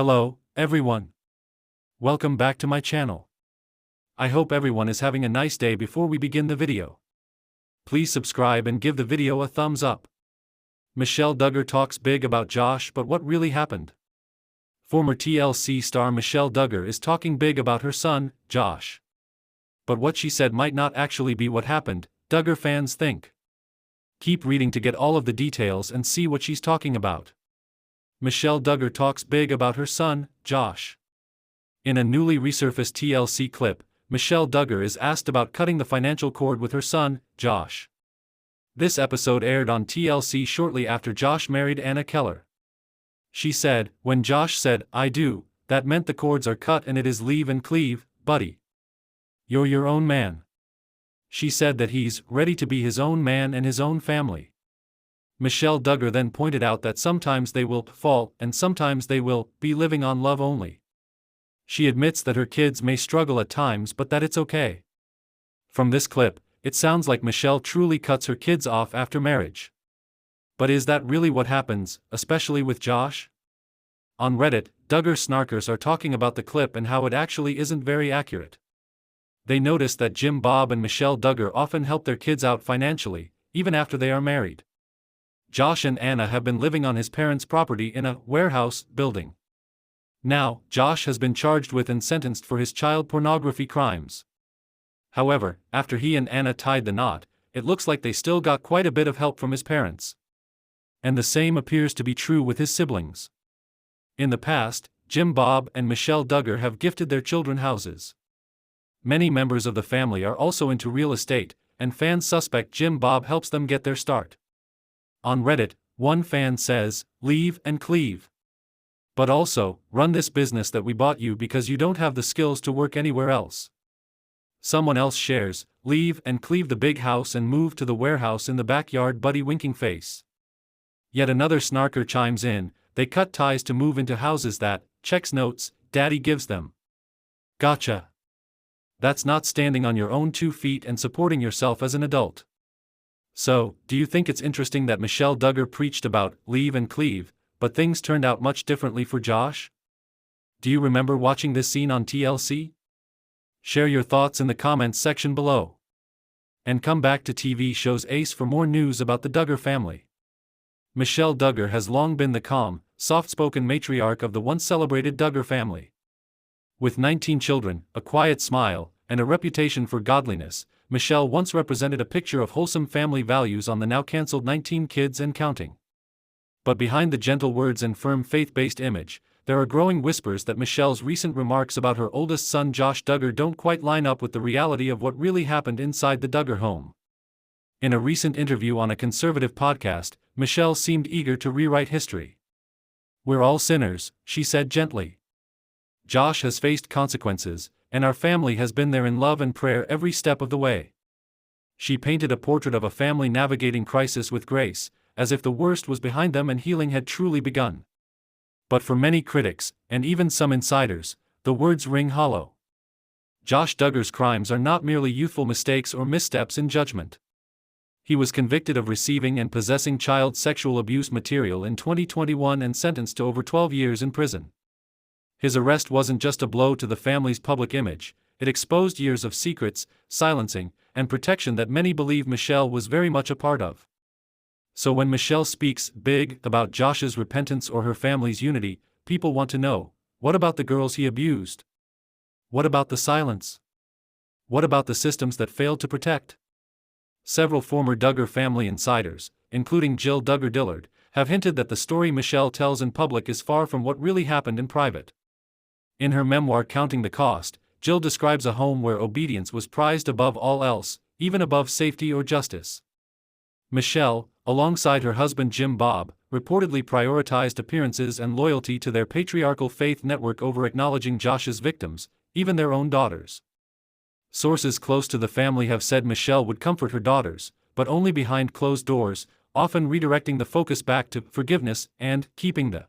Hello, everyone. Welcome back to my channel. I hope everyone is having a nice day. Before we begin the video, please subscribe and give the video a thumbs up. Michelle Duggar talks big about Josh, but what really happened? Former TLC star Michelle Duggar is talking big about her son, Josh. But what she said might not actually be what happened, Duggar fans think. Keep reading to get all of the details and see what she's talking about. Michelle Duggar talks big about her son, Josh. In a newly resurfaced TLC clip, Michelle Duggar is asked about cutting the financial cord with her son, Josh. This episode aired on TLC shortly after Josh married Anna Keller. She said, "When Josh said, 'I do,' that meant the cords are cut and it is leave and cleave, buddy. You're your own man." She said that he's ready to be his own man and his own family. Michelle Duggar then pointed out that sometimes they will fall and sometimes they will be living on love only. She admits that her kids may struggle at times but that it's okay. From this clip, it sounds like Michelle truly cuts her kids off after marriage. But is that really what happens, especially with Josh? On Reddit, Duggar snarkers are talking about the clip and how it actually isn't very accurate. They notice that Jim Bob and Michelle Duggar often help their kids out financially, even after they are married. Josh and Anna have been living on his parents' property in a warehouse building. Now, Josh has been charged with and sentenced for his child pornography crimes. However, after he and Anna tied the knot, it looks like they still got quite a bit of help from his parents. And the same appears to be true with his siblings. In the past, Jim Bob and Michelle Duggar have gifted their children houses. Many members of the family are also into real estate, and fans suspect Jim Bob helps them get their start. On Reddit, one fan says, "Leave and cleave. But also, run this business that we bought you because you don't have the skills to work anywhere else." Someone else shares, "Leave and cleave the big house and move to the warehouse in the backyard, buddy, winking face." Yet another snarker chimes in, "They cut ties to move into houses that, checks notes, daddy gives them." Gotcha. That's not standing on your own 2 feet and supporting yourself as an adult. So, do you think it's interesting that Michelle Duggar preached about leave and cleave, but things turned out much differently for Josh? Do you remember watching this scene on TLC? Share your thoughts in the comments section below. And come back to TV shows Ace for more news about the Duggar family. Michelle Duggar has long been the calm, soft-spoken matriarch of the once celebrated Duggar family. With 19 children, a quiet smile, and a reputation for godliness, Michelle once represented a picture of wholesome family values on the now cancelled 19 Kids and Counting. But behind the gentle words and firm faith-based image, there are growing whispers that Michelle's recent remarks about her oldest son Josh Duggar don't quite line up with the reality of what really happened inside the Duggar home. In a recent interview on a conservative podcast, Michelle seemed eager to rewrite history. "We're all sinners," she said gently. "Josh has faced consequences, and our family has been there in love and prayer every step of the way." She painted a portrait of a family navigating crisis with grace, as if the worst was behind them and healing had truly begun. But for many critics, and even some insiders, the words ring hollow. Josh Duggar's crimes are not merely youthful mistakes or missteps in judgment. He was convicted of receiving and possessing child sexual abuse material in 2021 and sentenced to over 12 years in prison. His arrest wasn't just a blow to the family's public image, it exposed years of secrets, silencing, and protection that many believe Michelle was very much a part of. So when Michelle speaks big about Josh's repentance or her family's unity, people want to know, what about the girls he abused? What about the silence? What about the systems that failed to protect? Several former Duggar family insiders, including Jill Duggar-Dillard, have hinted that the story Michelle tells in public is far from what really happened in private. In her memoir Counting the Cost, Jill describes a home where obedience was prized above all else, even above safety or justice. Michelle, alongside her husband Jim Bob, reportedly prioritized appearances and loyalty to their patriarchal faith network over acknowledging Josh's victims, even their own daughters. Sources close to the family have said Michelle would comfort her daughters, but only behind closed doors, often redirecting the focus back to forgiveness and keeping the